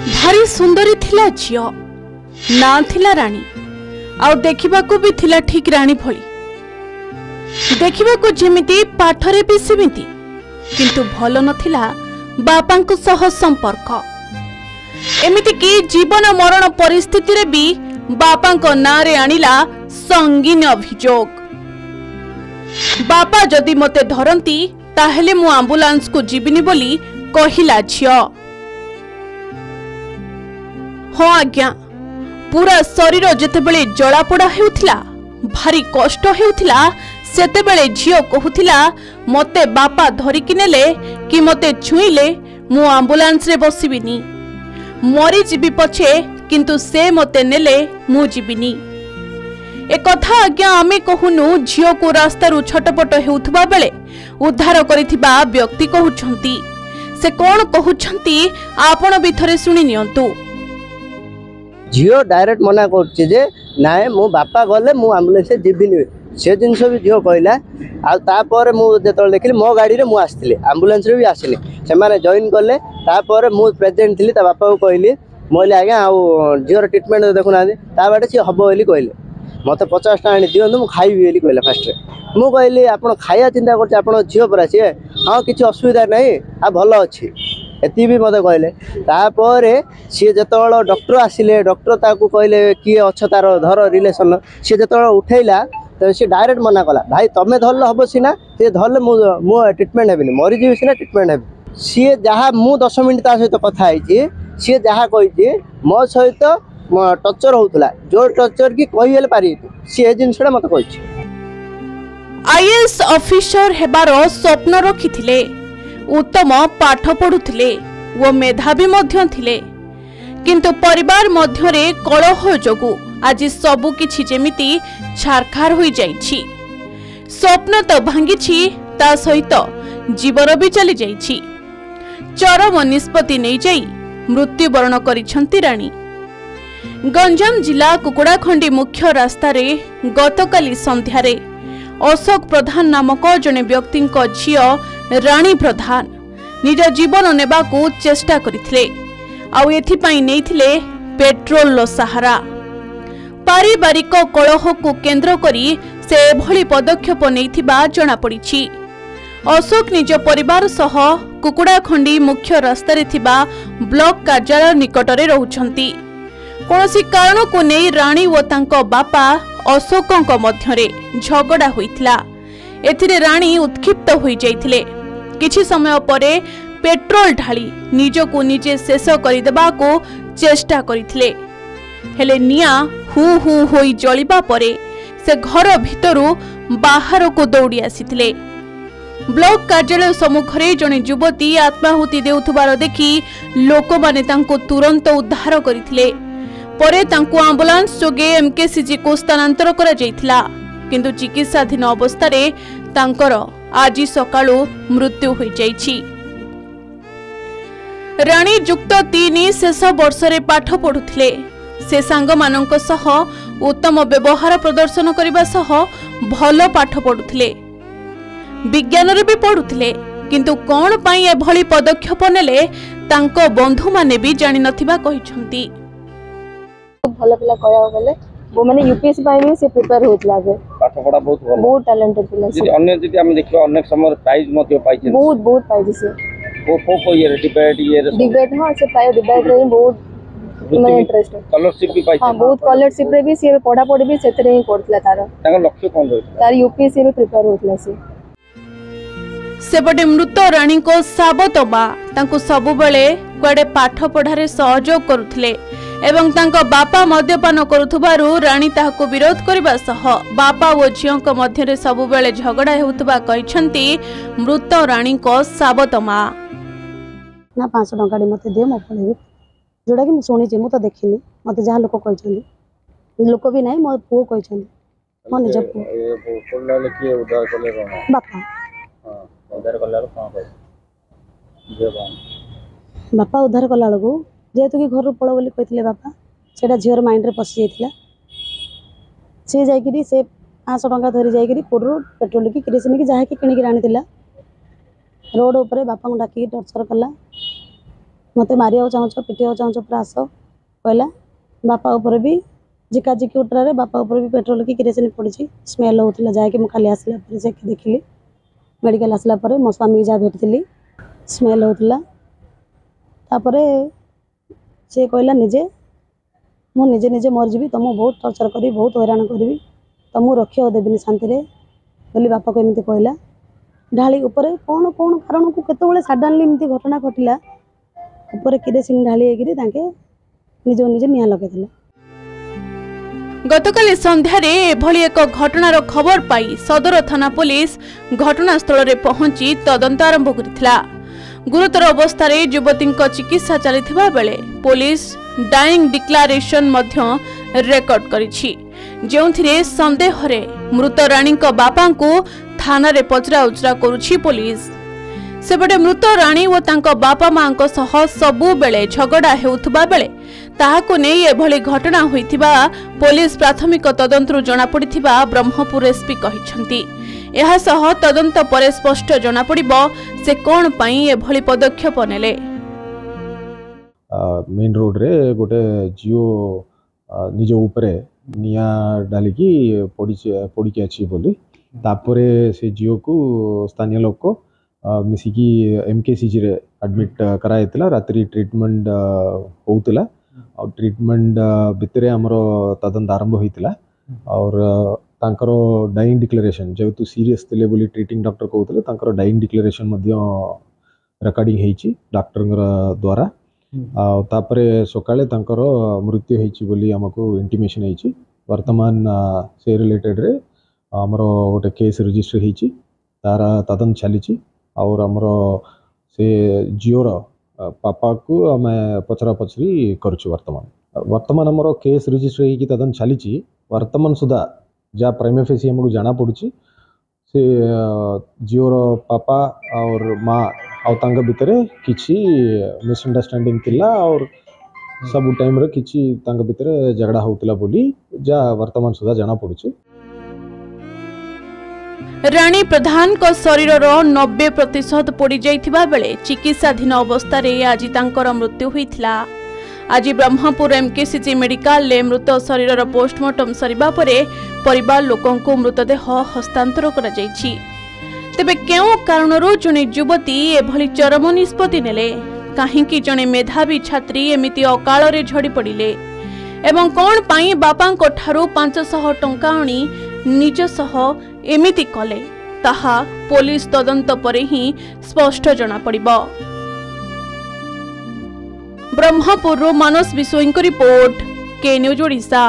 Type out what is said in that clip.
भारी सुंदरी थिला झियो ना थिला रानी आउ देखिबा को भी थिला ठीक रानी भली देखिबा को जेमिति पाठरे भी सेमिति किंतु भलो नथिला बापांको सह संपर्क एमिति कि जीवन मरण परिस्थिति रे भी बापांको नारे आनिला संगीन अभियोग। बापा जदि मते धरंती ताहेले मु एम्बुलेंस को जीविनी बोली कहिला झियो। हाँ आज्ञा पूरा शरीर जेतेबेले जलापोड़ा हेउथिला भारी कष्ट हेउथिला सेतेबेले झियो कहूथिला मते बापा धरिकी नेले कि मते छुईले मु एम्बुलेंस रे बसिबिनी मरी जीवी पछे किंतु से मते नेले मु जीविनी। ए कथा आज्ञा आमे कहूनु झियो को रास्तारू छटपट हेउथबा बेले उद्धार करिथिबा व्यक्ति कहउछंती से कोन कहउछंती आपण भी थरे सुनि नियंतु। झील डायरेक्ट मना कर नाए मो बापा गले मु एम्बुलेंस जीविनी से जिनस भी झील कहला आपर मुझे देखिली मो गाड़ी में मुझे एम्बुलेंस भी आसनी से जॉइन कले तापर मु प्रेजेंट थी बापा को कहली मुझे आज्ञा झील ट्रिटमेंट देखुना बाटे सी हम बोली कहले मत 50 टका दिखाँ मुझे खाइबी बोली कहला फास्ट मु कहली आप खाया चिंता कर झील परा सी हाँ किसी असुविधा नहीं आ भल अच्छी एति भी मत कहले तापर सी जो डॉक्टर आसिले डॉक्टर ताकू कहले किए अच्छ तार धर रिलेसन सी जो उठेला तो सी डायरेक्ट मना कला भाई तुम्हें धरल हम सीना सी धरले मु ट्रिटमेंट हेबी मरी जीवी सीना ट्रिटमेंट हेबी सी जहाँ मु 10 मिनट ता सहित कथा है सी जहाँ कही मो सहित टर्चर होता जो टर्चर की कहीले पारि सी जिनसा मत कही। आईएएस ऑफिसर हेबार स्वप्न रखिथिले उत्तम पाठ पढ़ुथिले वो मेधावी मध्य थिले किंतु परिवार मध्यरे कलह जोगु आज सबु किछि जेमिति छारखार होई जाइछि। स्वप्न तो भांगिछि ता सहित जीवन भी चली जाइछि। चरम निष्पत्ति नै जाई मृत्युवरण करिछंती रानी। गंजाम जिला कुकुड़ाखंडी मुख्य रास्ता रे गतकाली संध्यारे अशोक प्रधान नामक जने व्यक्ति झियो रानी प्रधान निज जीवन नेबाकू चेष्टा करिथिले आउ एथिपाई नेइथिले पेट्रोल लो सहारा। पारिवारिक कलह को केंद्र करी से एभली पदक्षेप नेइथिबा जणा पड़िछि। अशोक निज परिवार सह कुकुड़ाखंडी मुख्य रास्ता रे थिबा ब्लॉक कार्यालय निकटरे रहुछंती। कोनोसी कारण को नै रानी ओ तांको बापा अशोकंक मध्यरे झगड़ा होइथिला। एथिरे रानी उत्क्षिप्त होई जाइथिले। किछि समय परे पेट्रोल ढाली निजको निजे शेष करिदेबा को चेष्टा करिथिले हेले निया हु हु होई जलिबा परे से घर भितरु बाहर को दौड़ी आसिथिले। ब्लॉक कार्यालय सम्मुखरे जने युवती आत्माहुति देउथबार देखि लोक माने तांको तुरंत उद्धार करिथिले। परे तांको एम्बुलेंस जोगे एमकेसीजी को स्थानांतर करा जाइथिला किंतु चिकित्साधीन अवस्था रे तांकर आज सकाळु मृत्यु होई जाइछि। रानी युक्त 3 शेष वर्ष रे पाठ पढुथिले। से सांग मानक सह उत्तम व्यवहार प्रदर्शन करबा सह भल पाठ पढुथिले विज्ञान रे भी पढुथिले किंतु कोन पई ए भली पदक्षेप नेले तांको बंधु माने भी जानि नथिबा कहिसंती। भल पिला कहया गले वो माने यूपीएससी पाई भी से प्रिपेयर होतला आगे पाठ पढा बहुत टैलेंटेड पिला से अन्य जदि हम देखियो अनेक समय प्राइज मते पाइछे बहुत पाइछे से को ये डिबेट हां से प्राय डिबेट रे बहुत माने इंटरेस्ट स्कॉलरशिप भी पाइछे हां बहुत स्कॉलरशिप रे भी से पढा पढी भी सेतरे ही करथला तार ताका लक्ष्य कोन रहै तार यूपीएससी रे प्रिपेयर होतला सेपटे मृत रानी को साबत बा तांको सबु बेले कुआडे पाठ पढ़ारे सहयोग करुथिले एवं तांको बापा मद्यपान करुथबारु रानी ताहाको विरोध करबा सह बापा ओ झियोंक मध्यरे सबु बेले झगड़ा हेउतबा कहिसंती मृत रानी को साबत मा ना 500 टका मते दे मो पढेबी जोडा कि मु सुनी मु तो देखिनी मते जहा लोक कहिसंती लोक भी नाही मो पो कहिसंती मो निज पो ए बोलला के उधार करले कोन बापा हां उधार करला कोन कहि जे बापा उधार कला को जेहेतु कि घर पड़ बोली कहते बापा से झीर माइंड रे पशि जाइए सी जाकि से 500 टका धरी जाकि पुरु पेट्रोल की किरोसिन की जहाँ कि किणिक आनी रोड उपरे बापा को डाक टर्चर कला मत मारिया चाहूच पिटिया चाहूच पूरा आस कहला बापा उपर भी जिकाजिकी उठ्रे बापा उपर भी पेट्रोल की किरोसिन पड़ी स्मेल होता जाकि मुझे खाली आसला देखिली मेडिकल आसला मो स्वामी जहाँ भेटी स्मेल होता सी कहला निजे मुझे निजे मरीजी तुम बहुत टर्चर करी बहुत हैरान करी तुमको रखिया देवी शांति बोली बापा को एमती कहला ढाली उपर कौन कौन कारण को केतबेले सडनली एमती घटना घटला उपर किरोसिन ढाली निज निजे निआ लगे। गतकाली संध्यारे एभली एक घटनार खबर पाई सदर थाना पुलिस घटनास्थल में पहुंची तदंत आरंभ करथिला। गुरुतर अवस्था युवती चिकित्सा चलिथिबा बेले पुलिस डाइंग डिक्लारेशन मध्य रेकर्ड करिछि जेउथिरे संदेह रे मृत रानी बापा को थाना रे पचरा उचरा करुछि पुलिस। सेबडे मृत रानी और तांको बापा मां सह सबु बेले झगड़ा हेउथबा बेले ताहाको नै एभली घटना होइथिबा पुलिस प्राथमिक तदंतरु जणा पड़िथिबा ब्रह्मपुर एसपी कहिसंती। एहा सह तदंत परे स्पष्ट जणा पड़िबो से कोन पई एभली पदक्षेप नेले। मेन रोड रे गोटे जियो निज उपरे निया डाली की पड़ी के अछि बोली तापरे से जियो को स्थानीय लोक मिसिकी एमकेसीजी रे एडमिट कराइतला रात्रि ट्रीटमेंट होउतला और ट्रीटमेंट भितरे हमरो तदंत आरंभ होइतला और तांकरो डाइंग डिक्लेरेशन जेतु सीरियस थिले बोली ट्रीटिंग डॉक्टर कहउतले तांकरो डाइंग डिक्लेरेशन मध्य रेकॉर्डिंग हेची डॉक्टर द्वारा आ तापरे सकाळे तांकरो मृत्यु हेची बोली हमको इंटिमेशन हेची। वर्तमान से रिलेटेड रे हमरो गोटे केस रजिस्टर हेची तारा तदंत चलीची और हमरो से जियोर पापा को आम पचरा पचरी करुछु। वर्तमान हमरो केस रजिस्टर होगी तदन चली वर्तमान सुधा जहाँ प्राइम फेसी हमको जाना पड़ी से जियोर पापा और माँ आउतांग भितर किछि मिसअंडरस्टैंडिंग थिला और सब टाइम रे किछि तांग भितर झगड़ा होतला बोली जा वर्तमान सुधा जाना पड़ी। रानी प्रधान को शरीर 90% पोड़ी जाइथिबा बेले चिकित्साधीन अवस्था रे आज तांकर मृत्यु होइथिला। आज ब्रह्मपुर एमकेसीजी मेडिकल ले मृत शरीर पोस्टमार्टम सरिबा परे परिवार लोकों को मृतदेह हस्तांतर करा जाइछि। तेबे केउ कारणरो जने युवती एभली चरम निष्पत्ति नेले काहेकि जने मेधावी छात्री एमिति अकाल रे झड़ी पड़िले एवं कोन पाई बापा को ठारो 500 टंका आनी निज सह एमिति कले ताहा पुलिस तदंत परे ही स्पष्ट जना पड़िबो। ब्रह्मपुर मानस विश्वईं रिपोर्ट के न्यूज ओडिशा।